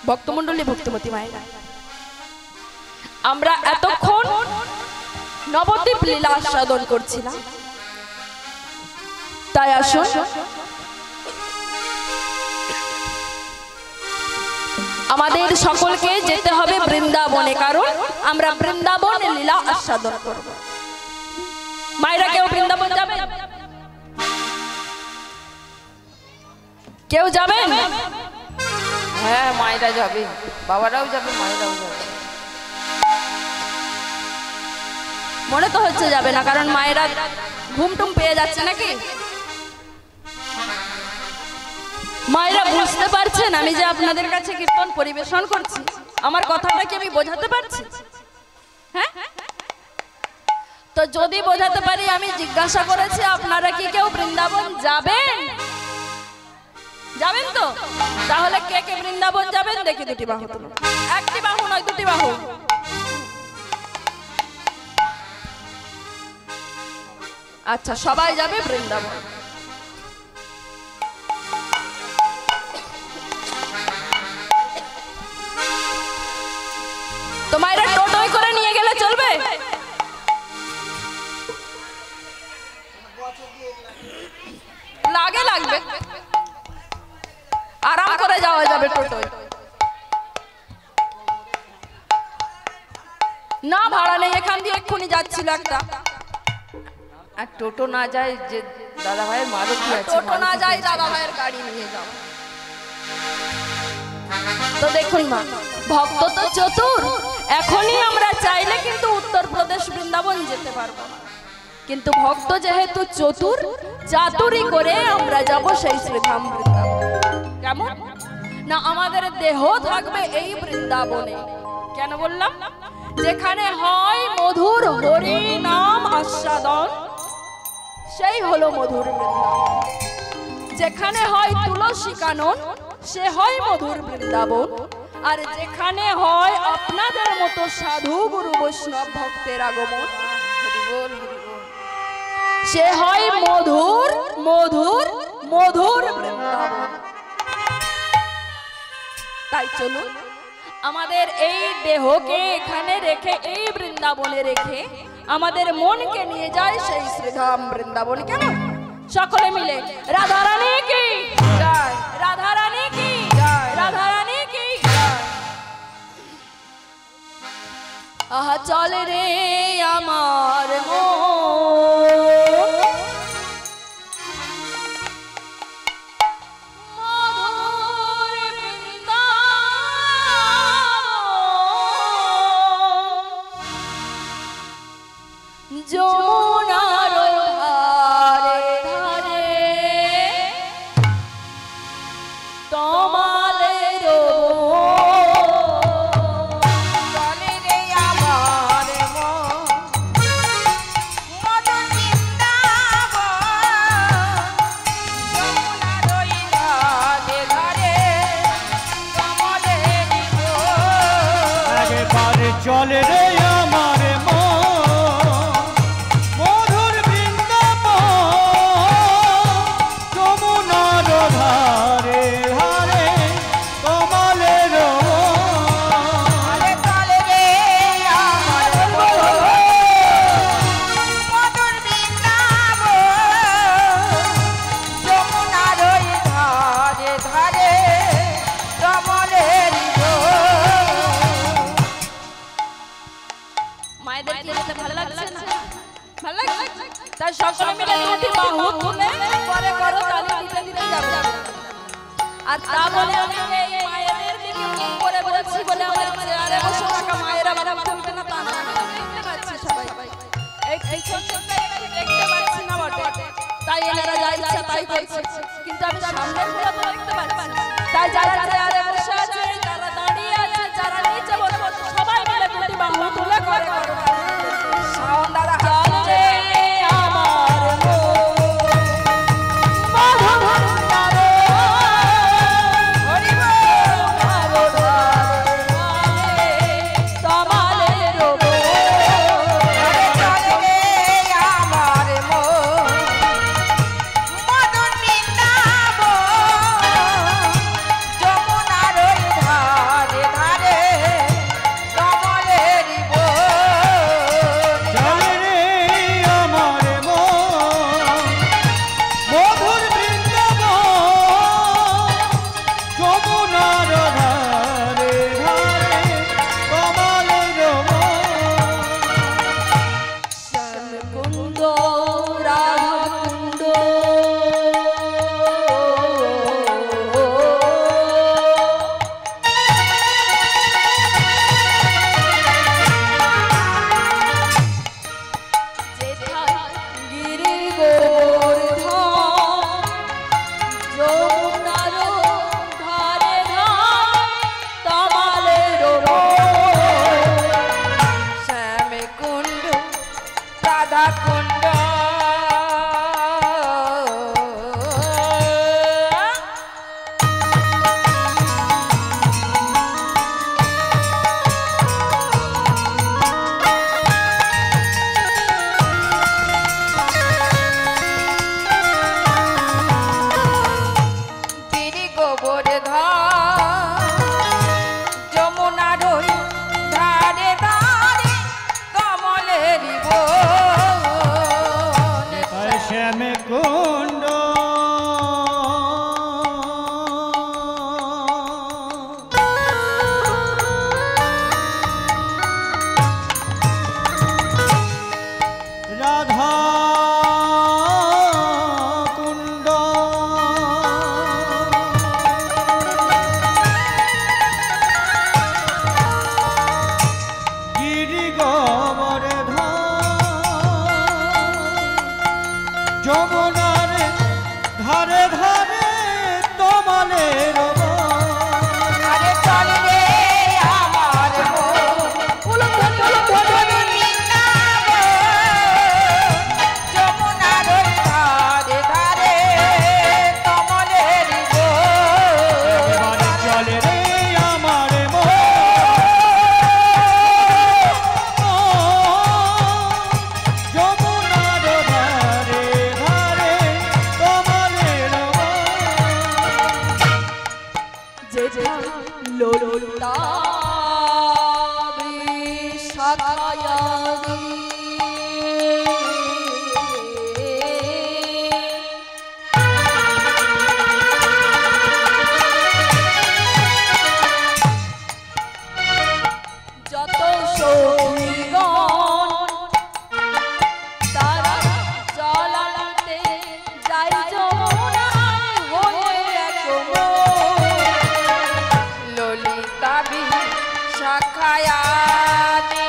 ভক্তমণ্ডলী ভক্তিমতী মায়েরা, আমরা এতক্ষণ নবদ্বীপ লীলা আস্বাদন করছিলাম। তাই আসুন আমাদের সকলকে যেতে হবে বৃন্দাবনে, কারণ আমরা বৃন্দাবনে লীলা আস্বাদন করব। মায়েরা কেউ বৃন্দাবন যাবেন? কেউ যাবেন? হ্যাঁ, মায়েরা যাবে, বাবারাও যাবে, মায়েরাও যাবে। মনে তো হচ্ছে যাবে না, কারণ মায়েরা ঘুমটুম পেয়ে যাচ্ছে নাকি? মায়েরা বুঝতে পারছেন আমি যে আপনাদের কাছে কীর্তন পরিবেশন করছি? আমার কথাটা কি আমি বোঝাতে পারছি? হ্যাঁ, তো যদি বোঝাতে পারি, আমি জিজ্ঞাসা করেছি আপনারা কি কেউ বৃন্দাবন যাবেন? যাবেন তো? তাহলে কে কে বৃন্দাবন যাবেন দেখি দুটি বাহু তুলুন। একটি বাহু নয়, দুটি বাহু। আচ্ছা, সবাই যাবে বৃন্দাবন। তো মায়েরা টোটোয় করে নিয়ে গেলে চলবে? লাগবে, আরাম করে যাওয়া যাবে টোটোয়। না, ভাড়া নেই, এখান দিয়ে এক্ষুনি যাচ্ছিল একটা। আর টোটো না যায় যে দাদা ভাইয়ের মারুতি আছে, টোটো না যায় দাদা ভাইয়ের গাড়ি নিয়ে যাও। তো দেখুন মা, ভক্ত তো চতুর, এখনই আমরা চাইলে কিন্তু উত্তরপ্রদেশ বৃন্দাবন যেতে পারবো না, কিন্তু ভক্ত যেহেতু চতুর, চাতুরি করে আমরা যাব সেই শ্রীধাম বৃন্দাবন। কেমন না, আমাদের দেহ থাকবে এই বৃন্দাবনে। কেন বললাম? যেখানে হয় মধুর হরি নাম আস্বাদন, সেই হলো মধুর বৃন্দাবন। যেখানে হয় তুলসী কানন, সে হয় মধুর বৃন্দাবন। আর যেখানে হয় আপনাদের মতো সাধু গুরু বৈষ্ণব ভক্তের আগমন, সে হয় মধুর মধুর মধুর বৃন্দাবন। তাই চলুন আমাদের এই দেহকে এখানে রেখে, এই বৃন্দাবনে রেখে আমাদের মনকে নিয়ে যায় সেই শ্রীধাম বৃন্দাবন। কেন? সকলে মিলে রাধারানী কি জয়, রাধারানী কি জয়, রাধারানী কি জয়। আহা চল রে আমার মন, যমুনার ধারে ধারে তমালের চলে রে আমার মন, মধুর বৃন্দাবন, যমুনার ওই ধারে ধারে কমলের ফুল। একবার চলে রে আমার সকলে মিলে দুটি বাহু তুলে পরে করো তালি দিতে দিতে যাবে। আর তা বলে আমি এই মায়েদের দিকে মুখ করে বলছি বলে আমার চেয়ারে বসে থাকা মায়েরা বাবা তুলবে না তা না, দেখতে পাচ্ছি সবাই, এই ছোটটা একটু দেখতে পাচ্ছি না বটে, তাই এনারা যা ইচ্ছা তাই করছে, কিন্তু আমি সামনে পুরো তো দেখতে পাচ্ছি। তাই যারা চেয়ারে বসে আছে, যারা দাঁড়িয়ে আছে, যারা নিচে বসে আছে, সবাই মিলে দুটি বাহু তুলে করে করো সাউন্ড দ্বারা যমুনার প্রেম কুণ্ড রাধা কুণ্ড গিরি গোবর্ধন যমুনার ধারে ধারে তমালের আরে চল রে আমার মন যমুনার ধারে ধারে কমলের এবার চলে রে আমার যমুনার ধারে ধারে তমালের যেথা ললিতা বিশাখায়াদি যত সখীগণ তারা জল আনতে যাই যমুনায় হয়ে এক মন। ললিতা শাখায়াতে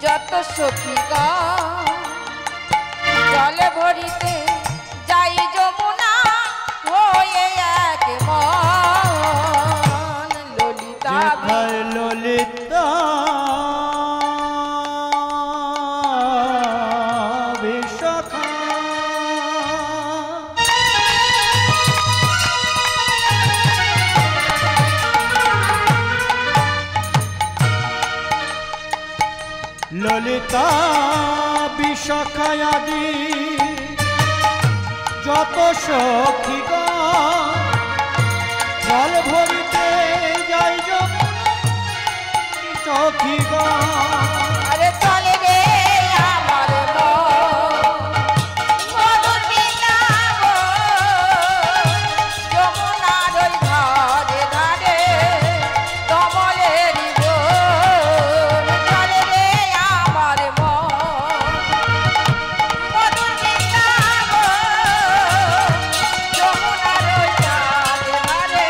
যত সখীগণ জলে ভরিতে যাই যমুনা হয়ে এক মন। ললিতা যেথায় ললিতা বিশাখা ললিতা বিশাখায়াদি যত সখীগণ জল ভরিতে যাই সখীগণ আরে চলে রে আমার মধুর বৃন্দাবন যমুনার ওই ধারে ধারে কমলের বোন। চলে রে আমার মধুর বৃন্দাবন যমুনার ওই ধারে ধারে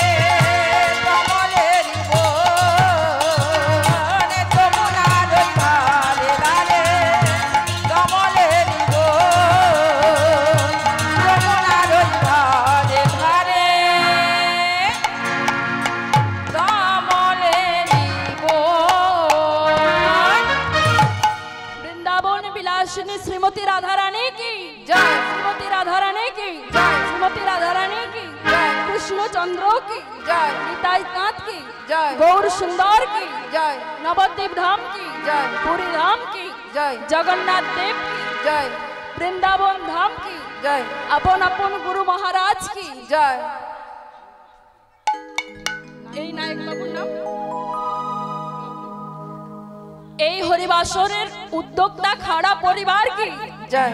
কমলের বোন। যমুনার ওই ধারে ধারে কমলের বোন। যমুনার ওই ধারে ধারে কমলের বোন। বৃন্দাবন বিলাসিনী শ্রীমতী রাধারানী কি জয়। শ্রীমতী রাধারানী কি জয়। শ্রীমতী রাধারানী কি জয়। কৃষ্ণচন্দ্র কি জয়। নিতাই কাঁত কি জয়। গৌর সুন্দর কি জয়। নবদ্বীপ ধাম কি জয়। পুরী ধাম কি জয়। জগন্নাথ দেব কি জয়। বৃন্দাবন ধাম কি জয়। আপন আপন গুরু মহারাজ কি জয়। এই নায়ক বাবুর নাম এই হরিবাসরের উদ্যোক্তা খাড়া পরিবার কি জয়।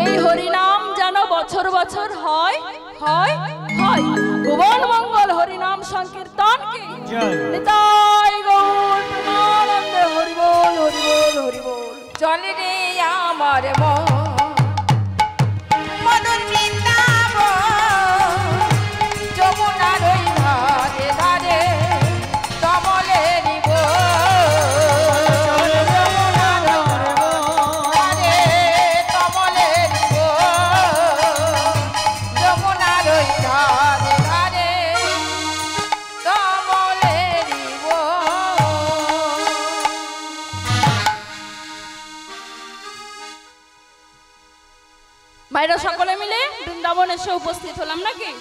এই হরিনাম যেন বছর বছর হয় হয় হয় ভুবন মঙ্গল হরিনাম সংকীর্তন কি জয়। নিতাই গৌর প্রেমানন্দে হরি বল হরি বল হরি বল। চলে রে আমার মধুর বৃন্দাবন যমুনার ওই ধারে ধারে কমলের বোন। যমুনার ধারে কমলের বোন। যমুনার ওই ধারে ধারে কমলের বোন। মায়েরা সকলে মিলে বৃন্দাবন এসে উপস্থিত হলাম নাকি?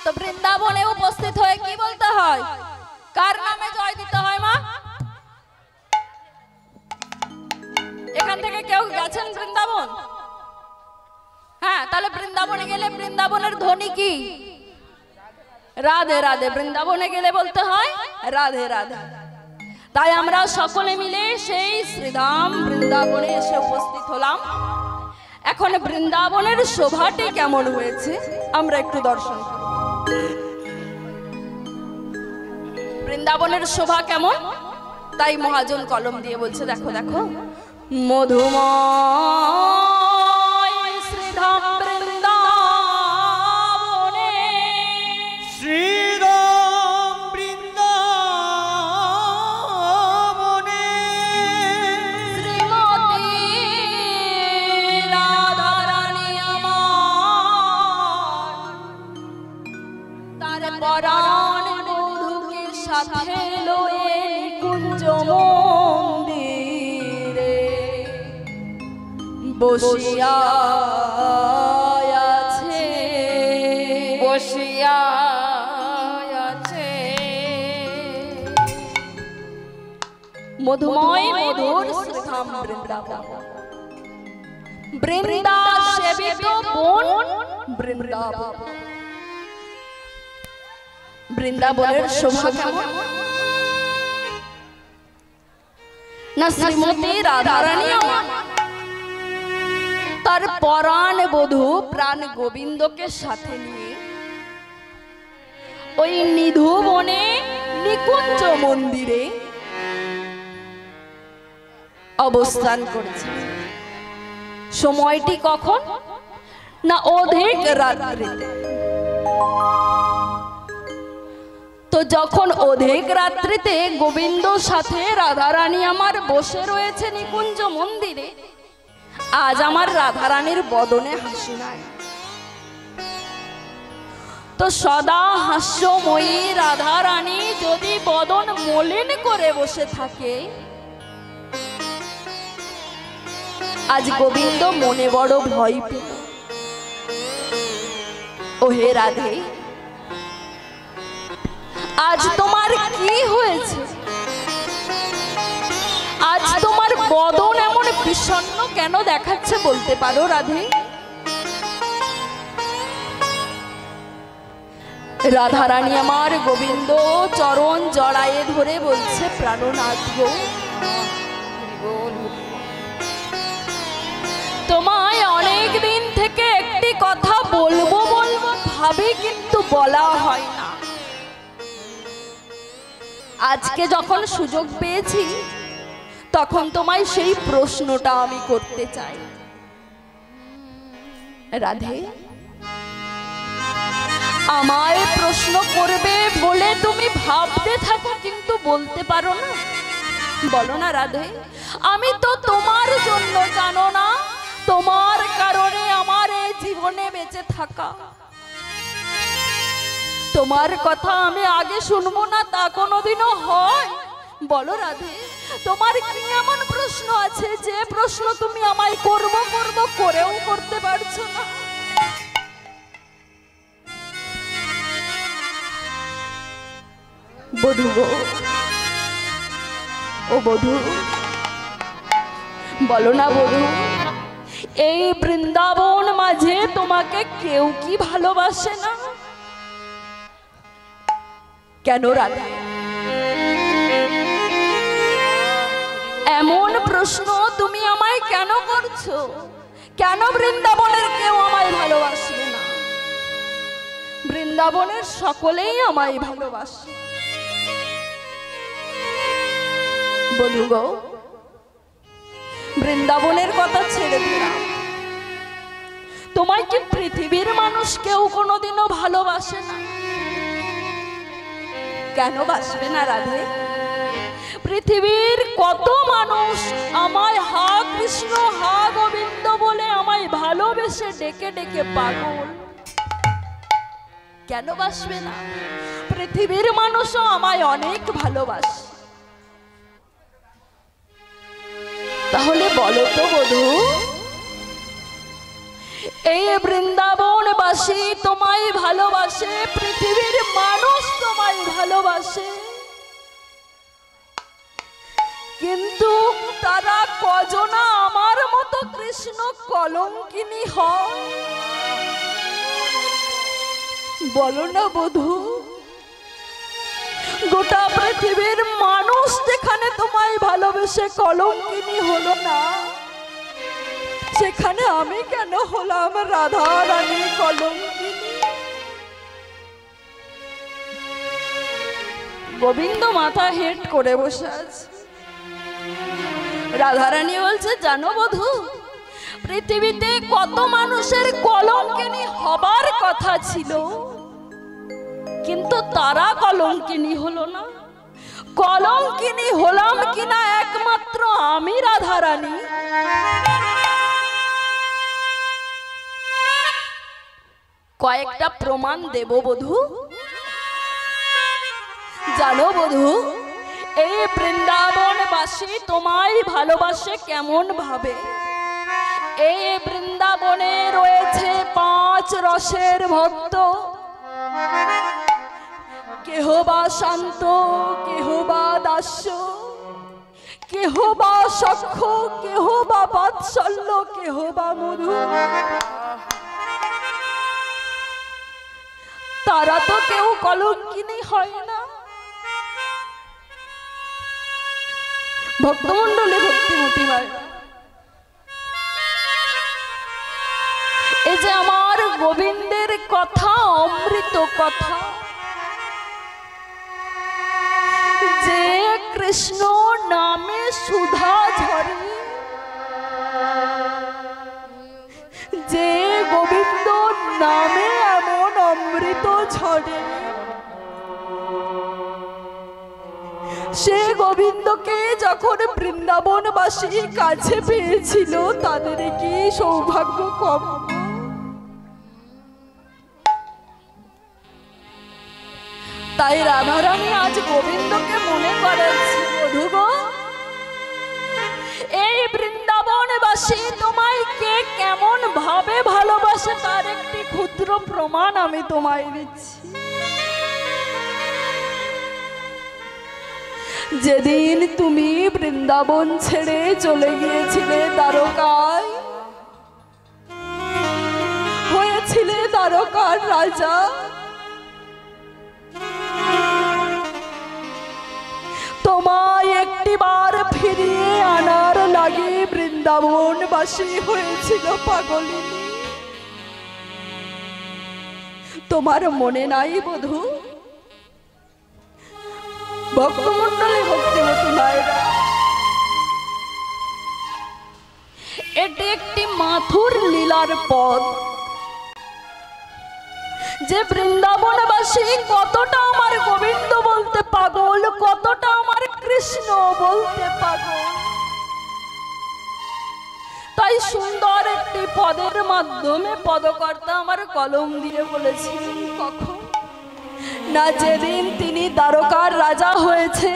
তো বৃন্দাবনে উপস্থিত হয়ে কি বলতে হয়? কার নামে জয় দিতে হয় মা? এখান থেকে কেউ গেছেন বৃন্দাবন? হ্যাঁ, তাহলে বৃন্দাবনে গেলে বৃন্দাবনের ধ্বনি কি? রাধে রাধে। বৃন্দাবনে গেলে বলতে হয় রাধে রাধে। তাই আমরা সকলে মিলে সেই শ্রীধাম বৃন্দাবনে এসে উপস্থিত হলাম। এখন বৃন্দাবনের শোভাটি কেমন হয়েছে আমরা একটু দর্শন করব। বৃন্দাবনের শোভা কেমন, তাই মহাজন কলম দিয়ে বলছে, দেখো দেখো, মধুময় শ্রীধাম বৃন্দাবনে, শ্রীরাম বৃন্দাবনে, শ্রীমতী রাধারানী আমার তার পরাণ বধূকে সাথে লয়ে নিকুঞ্জ মন্দিরে বসিয়া আছে, বসিয়া আছে। মধুময় মধুর শ্রীধাম বৃন্দাবন, বৃন্দা সেবিত বন বৃন্দাবন। বৃন্দাবনের শোভা কেমন না, শ্রীমতী রাধারানী আমার তার পরাণ বধূ প্রাণ গোবিন্দকে সাথে নিয়ে ওই নিধু বনে নিকুঞ্জ মন্দিরে অবস্থান করেছে। সময়টি কখন না, অধিক রাত্রিতে। তো যখন অধিক রাত্রিতে গোবিন্দ সাথে রাধারানী আমার বসে রয়েছে নিকুঞ্জ মন্দিরে, আজ আমার রাধারানীর বদনে হাসি নাই। তো সদা হাস্যময়ী রাধারানী যদি বদন মলিন করে বসে থাকে, আজ গোবিন্দ মনে বড় ভয় পেল। ওহে রাধে, আজ তোমার কি হয়েছে? আজ তোমার বদন এমন বিষণ্ণ কেন দেখাচ্ছে, বলতে পারো রাধে? রাধারানী আমার গোবিন্দ চরণ জড়ায়ে ধরে বলছে, প্রাণনাথ গো, তোমায় অনেক দিন থেকে একটি কথা বলবো বলবো ভাবি, কিন্তু বলা হয় না। আজকে যখন সুযোগ পেয়েছি তখন তোমায় সেই প্রশ্নটা আমি করতে চাই। রাধে, আমায় প্রশ্ন করবে বলে তুমি ভাবতে থাকো, কিন্তু বলতে পারো না। বলো না রাধে, আমি তো তোমার জন্য, জানো না, তোমার কারণে আমার এই জীবনে বেঁচে থাকা। তোমার কথা আমি আগে শুনবো না তা কোনোদিনও হয়? বলো রাধে, তোমার কি এমন প্রশ্ন আছে যে প্রশ্ন তুমি আমায় করব করব করেও করতে পারছো না? বধূ গো, ও বধূ, বলো না বধূ, এই বৃন্দাবন মাঝে তোমাকে কেউ কি ভালোবাসে না? কেন রাধে এমন প্রশ্ন তুমি আমায় কেন করছো? কেন বৃন্দাবনের কেউ আমায় ভালোবাসবে না? বৃন্দাবনের সকলেই আমায় ভালোবাসে। বলু গো, বৃন্দাবনের কথা ছেড়ে দিলাম, তোমায় কি পৃথিবীর মানুষ কেউ কোনোদিনও ভালোবাসে না? কেন বাসবে না রাধে? পৃথিবীর কত মানুষ আমায় হা কৃষ্ণ হা গোবিন্দ বলে আমায় ভালোবেসে ডেকে ডেকে পাগল। কেন বাসবে না? পৃথিবীর মানুষও আমায় অনেক ভালোবাসে। তাহলে বলো তো বধূ, এই বৃন্দাবনবাসী তোমায় ভালোবাসে, পৃথিবীর মানুষ তোমায় ভালোবাসে, কিন্তু তারা কজনা আমার মতো কৃষ্ণ কলঙ্কিনী হয়? বলো না বধূ। গোটা পৃথিবীর মানুষ যেখানে তোমায় ভালোবেসে কলঙ্কিনী হলো না, সেখানে আমি কেন হলাম রাধা রানী কলঙ্কিনী? গোবিন্দ মাথা হেট করে বসে আছে। রাধারানী বলছে, জানো বধূ, পৃথিবীতে কত মানুষের কলঙ্কিনী হবার কথা ছিল, কিন্তু তারা কলঙ্কিনী হলো না। কলঙ্কিনী হলাম কিনা একমাত্র আমি রাধারানী। কয়েকটা প্রমাণ দেব বধূ। জানো বধূ, এই বৃন্দাবনবাসী তোমায় ভালোবাসে কেমন ভাবে? এই বৃন্দাবনে রয়েছে 5 রসের ভক্ত। কেহ বা শান্ত, কেহ বা দাস্য, কেহ বা সখ্য, কেহ বা বাৎসল্য, কেহ বা মধু। তারা তো কেউ কলঙ্কিনী হয় না। ভক্তমন্ডলী, ভক্তিমতী মায়ের, এই যে আমার গোবিন্দের কথা, অমৃত কথা, যে কৃষ্ণ নামে সুধা ঝরে, যে গোবিন্দ নামে এমন অমৃত ঝরে, সে গোবিন্দকে যখন বৃন্দাবনবাসী কাছে পেয়েছিল, তাদের কি সৌভাগ্য কম? তাই রাধারানী আজ গোবিন্দকে মনে করেছে, বধূ গো, এই বৃন্দাবনবাসী তোমায় কে কেমন ভাবে ভালোবাসে তার একটি ক্ষুদ্র প্রমাণ আমি তোমায় দিচ্ছি। যেদিন তুমি বৃন্দাবন ছেড়ে চলে গিয়েছিলে দ্বারকায়, হয়েছিলে দ্বারকার রাজা, তোমায় একটিবার ফিরিয়ে আনার লাগে বৃন্দাবনবাসী হয়েছিল পাগলিনী। তোমার মনে নাই বধূ? ভক্তমন্ডলী, ভক্তিমতী মায়েরা, এটি একটি মাথুর লীলার পদ। যে বৃন্দাবনবাসী কতটা আমার গোবিন্দ বলতে পাগল, কতটা আমার কৃষ্ণ বলতে পাগল, তাই সুন্দর একটি পদের মাধ্যমে পদকর্তা আমার কলম দিয়ে বলেছিলেন, কখন না যেদিন তিনি দ্বারকার রাজা হয়েছে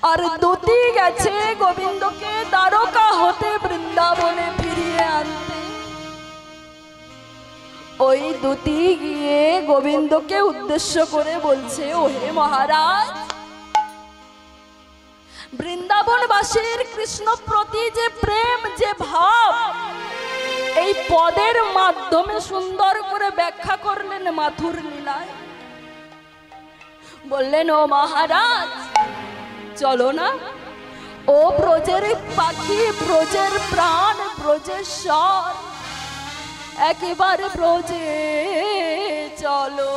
আর দূতি গেছে গোবিন্দকে দ্বারকা হতে বৃন্দাবনে ফিরিয়ে আনতে। ওই দূতি গিয়ে গোবিন্দকে উদ্দেশ্য করে বলছে, ওহে মহারাজ, বৃন্দাবনবাসীর কৃষ্ণ প্রতি যে প্রেম, যে ভাব, এই পদের মাধ্যমে সুন্দর করে ব্যাখ্যা করলেন মাথুর লীলায়। বললেন, ও মহারাজ, চলো না, ও ব্রজের পাখি, ব্রজের প্রাণ, ব্রজেশ্বর, একেবারে ব্রজে চলো।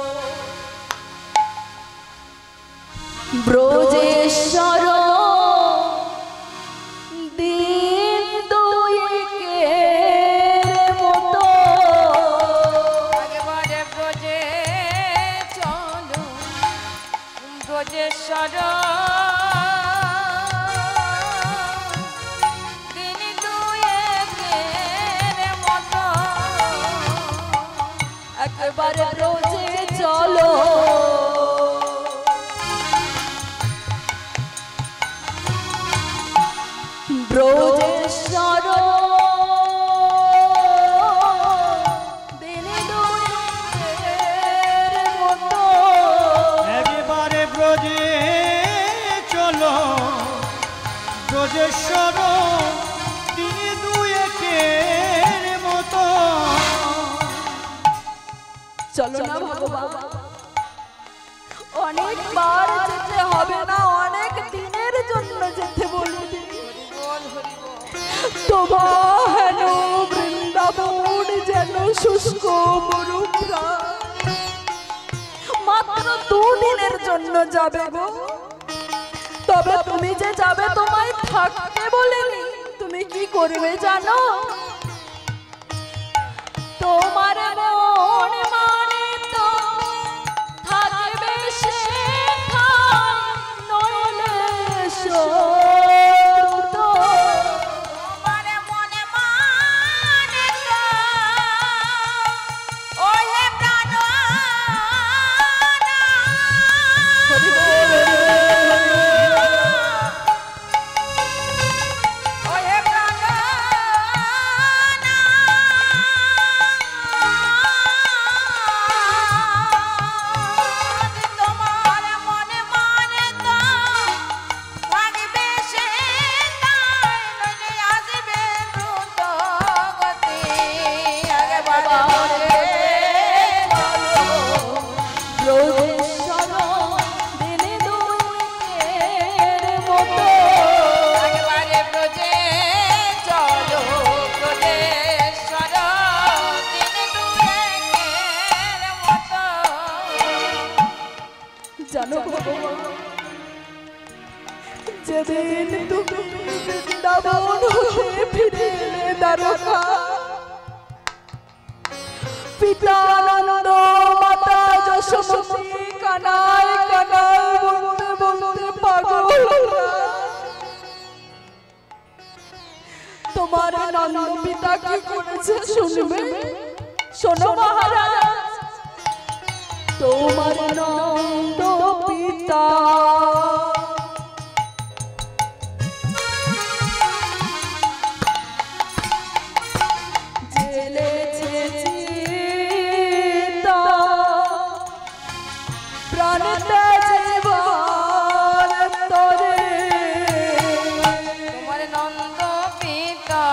ব্রজেশ্বর দিন দুয়েকের মতো, একেবারে ব্রজে চলো, ব্রজেশ্বর দিন দুয়েকের মতো, একেবারে ব্রজে চলো। ব্রজেশ্বর দিন দুয়েকের মতো, একেবারে ব্রজে চলো, ব্রজেশ্বর দিন দুয়েকের মতো। চলো না ভগবান, অনেকবার যেতে হবে না, অনেক দিনের জন্য যেতে বলবি। তোমার হেন বৃন্দাবন যেন শুষ্ক মরুপ্রায়, মাত্র 2 দিনের জন্য যাবে গো। তবে তুমি যে যাবে তোমায় থাকতে বলেনি, তুমি কি করবে জানো? তোমার মন মানে তো থাকবে সেখানে, নইলে সত্য। তোমার মনে মানে তো ওহে প্রাণ ওহে প্রাণ তোমার মনে মানে তো থাকবে সেখানে, নইলে আসবে দ্রুত গতি। আগে বাড়ে একেবারে ব্রজে চলো, ব্রজেশ্বর দিন দুয়েকের মতো। জানো ভগবান, যেদিন তুমি বৃন্দাবন হতে ফিরে এলে দ্বারকা, পিতা নন্দ মাতা যশোমতী কানায় কানায় বলতে বলতে পাগল হলো। তোমার নন্দ পিতা কি করেছে শুনবে? শোনো মহারাজ, তোমার নন্দ পিতা জেলেছে চিতা, প্রাণ জীবন তরে। তোমার নন্দ পিতা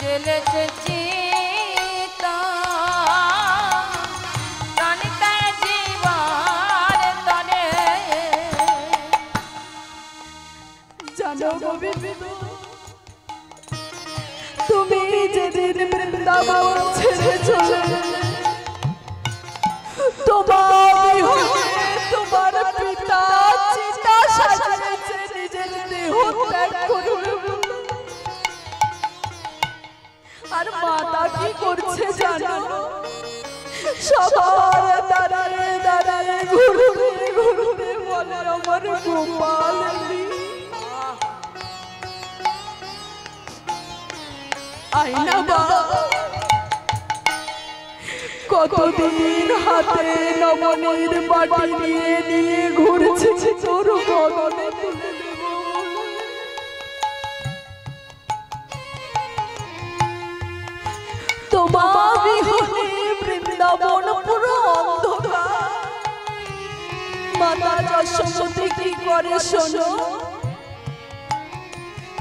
জেলেছে চিতা, প্রাণিতা জীবন তরে। জানো গোবিন্দ, তুমি যেদিন বৃন্দাবন ছেড়ে চলে গেলে, তোমার তোমার পিতা চিতা সাজিয়েছে নিজের দেহ ত্যাগ করবে বলে। আর মাতা কি করছে জানো? সবার দাঁড়ায় দাঁড়ায় ঘুরতে ঘুরতে বলে আমার গোপাল আইনা বা কতদিন হাতে নবনীর বাটি নিয়ে নিয়ে ঘুরছে তোর গগনে তুলে দেব বলে। তোমার বিহনে বৃন্দাবন পুরো অন্ধকার। মাতা যশোমতী কি করে শোনো?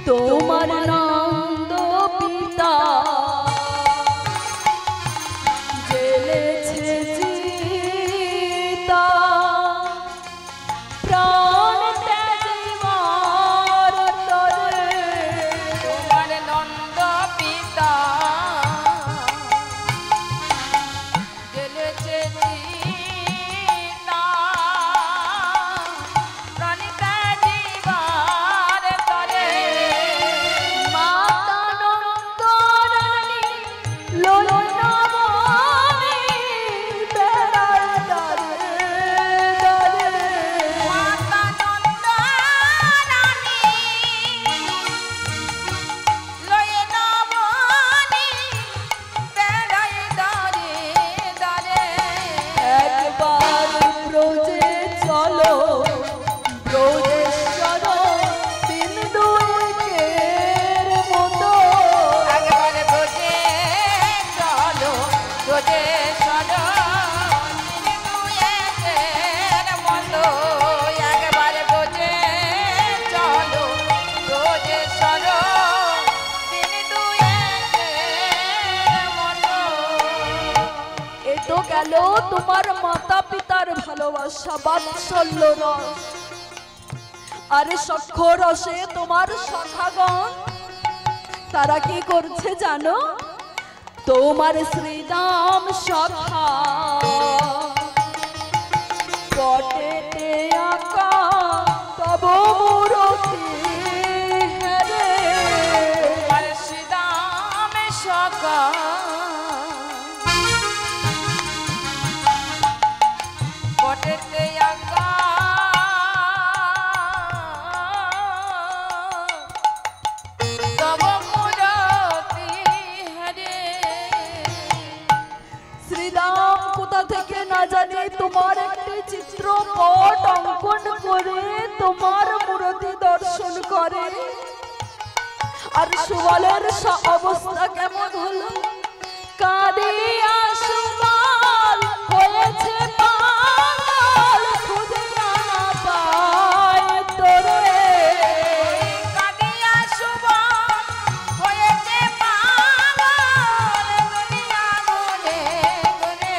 তোমার নন্দ পিতা জেলেছে চিতা, প্রাণ ত্যাজিবার তরে। তোমার নন্দ পিতা জেলেছে চিতা, প্রাণিতা জীবন তরে। মা তো গেল তোমার মাতা পিতার ভালোবাসা, বাৎসল্য রস। আর সখ্য রসে তোমার সখাগণ তারা কি করছে জানো? তোমার শ্রীরাম সখা পটেতে আঁকা তব মূরতি হেরে। তোমার শ্রীরাম সখা পটেতে আঁকা তব মূরতি হেরে। শ্রীরাম কোথা থেকে না জানি তোমার একটি চিত্রপট অঙ্কন করে তোমার মূর্তি দর্শন করে। আর সুবলের অবস্থা কেমন হলো? কাঁদিয়া সুবল হয়েছে পাগল, খুঁজে না পায় তোরে। কাঁদিয়া সুবল হয়েছে পাগল, দুনিয়া গুনে গুনে।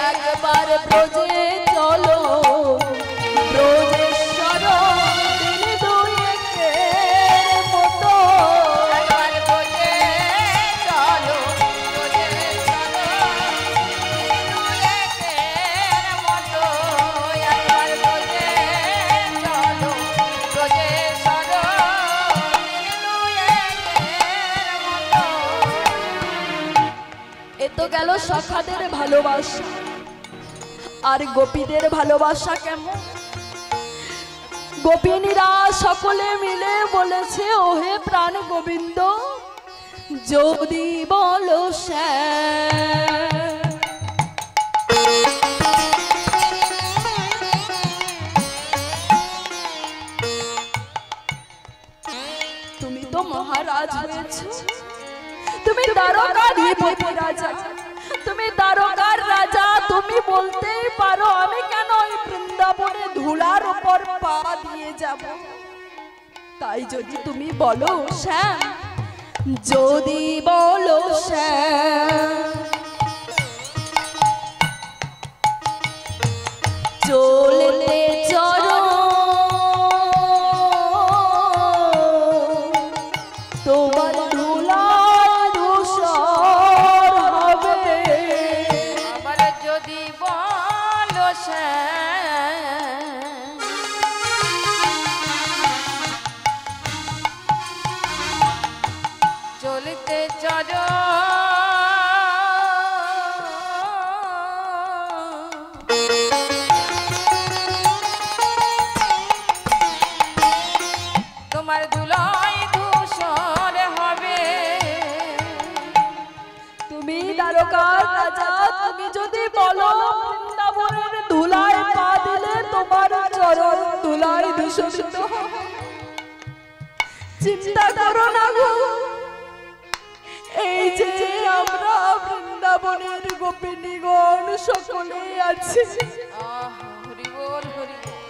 একবার ব্রজে চলো, ব্রজেশ্বর দিন দুয়েকের মতো। একবার ব্রজে চলো, ব্রজে চলো, দুয়েকের মতো। একবার ব্রজে চলো, ব্রজে চলো, দুয়েকের মতো। এ তো গেল সখাদের ভালোবাসা। আর গোপীদের ভালোবাসা কেমন? গোপিনীরা সকলে মিলে বলেছে, ওহে প্রাণ গোবিন্দ যদি বলো শ্যাম। তুমি তো মহারাজ হয়েছ, তুমি দ্বারকাধিপতি রাজা, তুমি দ্বারকার রাজা। তুমি বলতেই পারো আমি কেন এই বৃন্দাবনে ধুলার উপর পা দিয়ে যাব। তাই যদি তুমি বলো শ্যাম, যদি বলো শ্যাম, চলতে চলো তোমার ধুলায় ধূসর হবে। আবার যদি বলো শ্যাম, চলতে চলো তোমার ধুলায় ধূসর হবে। তুমি দ্বারকার রাজা, তুমি যদি বলো বৃন্দাবনের ধুলায় পা দিলে তোমার চরণ ধুলায় দূষিত হবে। চিন্তা করো না গো, এই যে আমরা বৃন্দাবনের গোপিনীগণ সকলে আছি। হরি বল, হরি বল।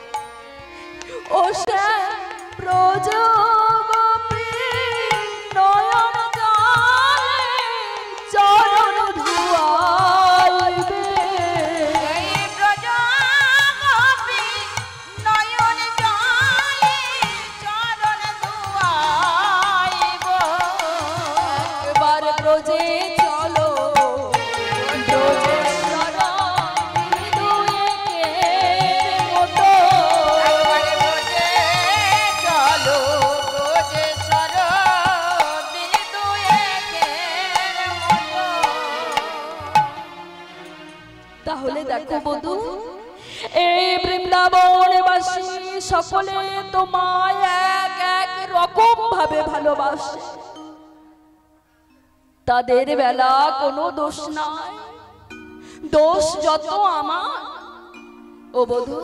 ও শ্যাম ব্রজ গোপী নয়ন জলে চরণ ধুয়াইবে। এই ব্রজ গোপী নয়ন জলে চরণ ধুয়াইব। এবার ব্রজে চলো, ব্রজেশ্বর দুয়েকের মতো। একবারে ব্রজে চলো, ব্রজেশ্বর দিন দুয়েকের মতো। তাহলে দেখো বধূ, এই বৃন্দাবনবাসী সকলে তোমায় এক এক রকম ভাবে ভালোবাসে। তাদের বেলা কোনো দোষ নাই, দোষ যত আমার। ও বধূ,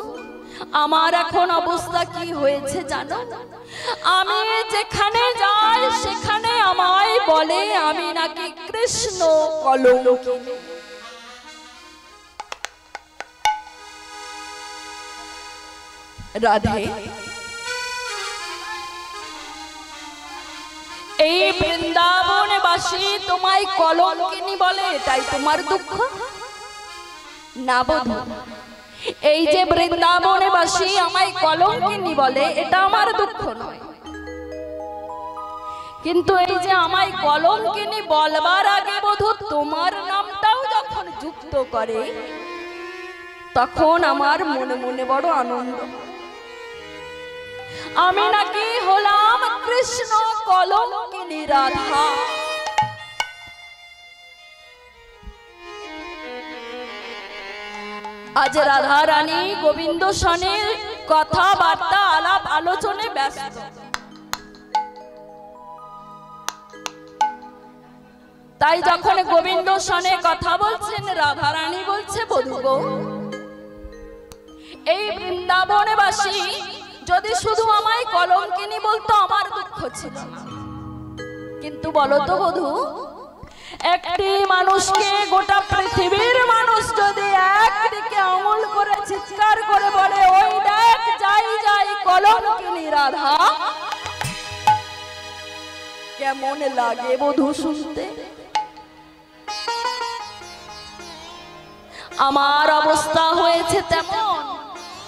আমার এখন অবস্থা কি হয়েছে জানো? আমি যেখানে যাই সেখানে আমায় বলে আমি নাকি কৃষ্ণ কলঙ্কিনী। রাধে, এই বৃন্দাবনবাসী তোমায় কলঙ্কিনী বলে, তাই তোমার দুঃখ। না বধূ, এই যে বৃন্দাবনে বাসী আমায় কলঙ্কিনী বলে, এটা আমার দুঃখ নয়। কিন্তু এই যে আমায় কলঙ্কিনী বলবার আগে বধূ তোমার নামটাও যখন যুক্ত করে, তখন আমার মনে মনে বড় আনন্দ। আমি নাকি হলাম কৃষ্ণ কলঙ্কিনী রাধা। আজ রাধা রানী গোবিন্দ সনে কথাবার্তা আলাপ আলোচনায় ব্যস্ত। তাই যখন গোবিন্দ সনে কথা বলছেন, রাধা রানী বলছে, বধূ গো, এই বৃন্দাবনে বাসী যদি শুধু আমায় কলঙ্কিনী বলতো আমার দুঃখ ছিল না। কিন্তু বলো তো বধূ, একটি মানুষকে গোটা পৃথিবীর মানুষ যদি একদিকে আঙুল করে চিৎকার করে বলে, ওই দেখ যাই যাই কলঙ্কিনী রাধা, কেমন লাগে বধূ শুনতে? আমার অবস্থা হয়েছে তেমন।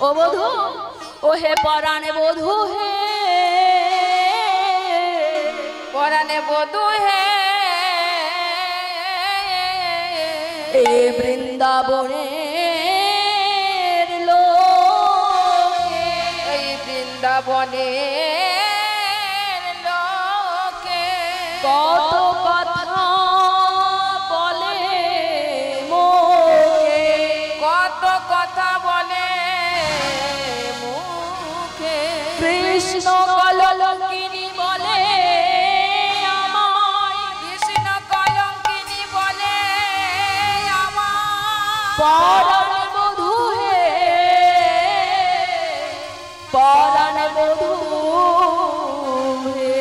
ও বধূ, ও হে পরাণে বধূ, হে পরাণে বধূ হে, এই বৃন্দাবনের লোকে, এই বৃন্দাবনের লোকে কত কথা বলে মোকে, কত কথা বলে মুখে। কৃষ্ণ কলঙ্কিনী বলে আমায়, কৃষ্ণ কলঙ্কিনী বলে আমায়। পরাণে বধূ হে, পরাণে বধূ হে,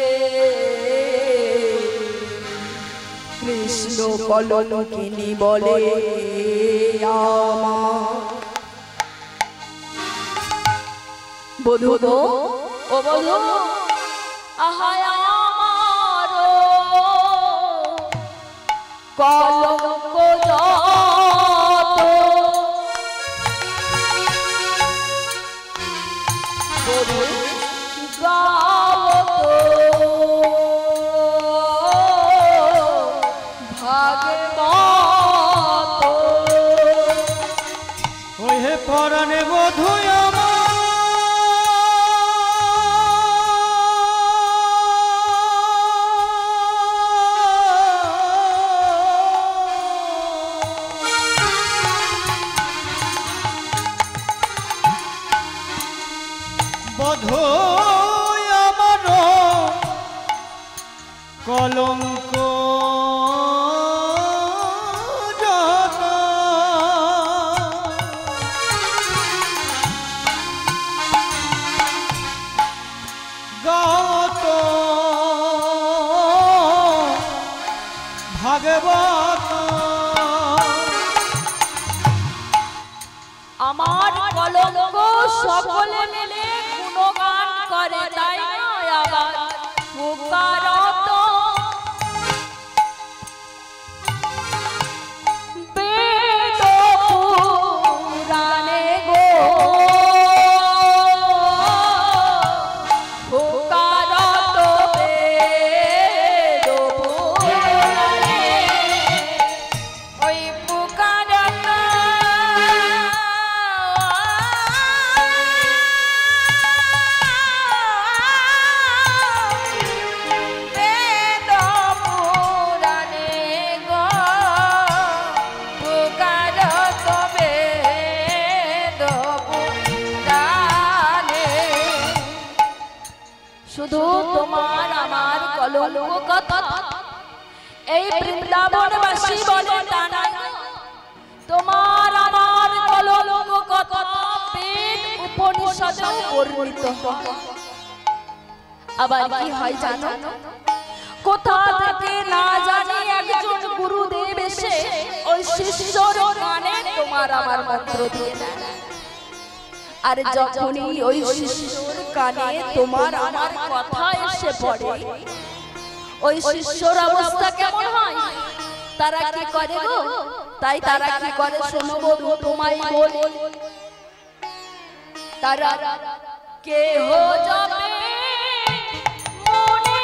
কৃষ্ণ কলঙ্কিনী বলে আমায়। বধূ গো, ও বধূ, আহায় আমার কলঙ্ক যত, বধূ গাও তো ভাগবত। ওই হে পরাণে বধূ বধূ আমার কলঙ্ক যত, গাত ভাগবত। আমার কলঙ্ক সকলে মিলে গুণগান করে, তাই নয় আবার পুকারত। বেদ পুরাণে গো পুকারত, বেদ পুরাণে ওই পুকারত বেদ পুরাণে গো, পুকারত বেদ পুরাণে। শুধু তোমার আমার কলঙ্ক কথা এই বৃন্দাবনবাসী বলে তা না, তোমার আমার কলঙ্ক কথা বেদ উপনিষদেও বর্ণিত হয়। আবার কি হয় জানো, কোথা থেকে না জানি একজন গুরুদেব এসে ওই শিষ্যর কানে তোমার আমার মন্ত্র দিয়ে দেয়। আর যখনই ওই শিষ্যর কানে তোমার আমার কথা এসে পড়ে, ওই শিষ্যর অবস্থা কেমন হয়? তারা কি করে গো? তাই তারা কি করে শোনো বধূ তোমায় বলি। তারা কেহ যাবে মনে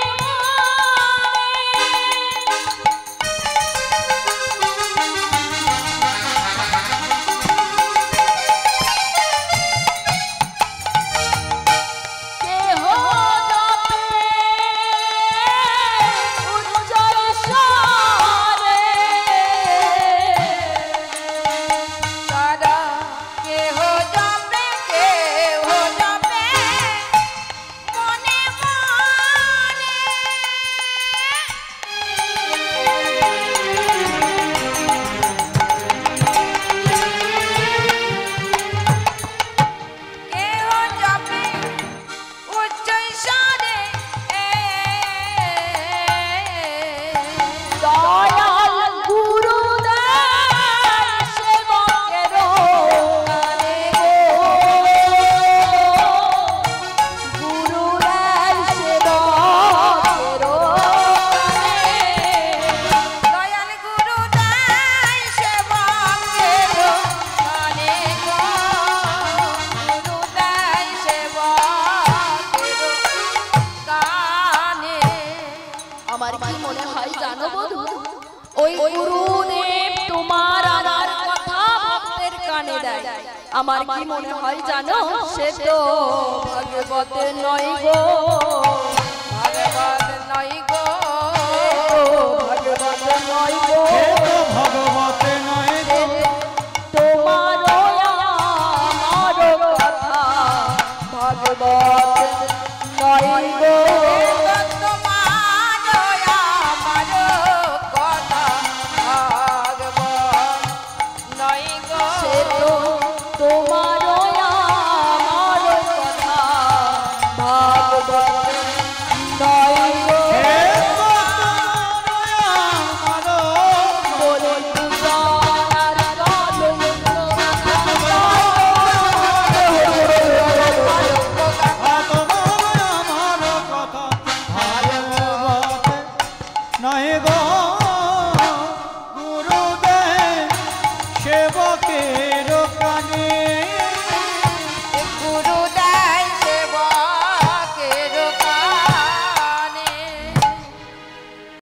আমার কি মনে হয় জানো সে তো ভাগবত নয় গো ভাগবত নয় গো ভাগবত নয় গো ভগবত নয় গো তোমার আমার কথা ভাগবত নয় গো সেবকের প্রাণে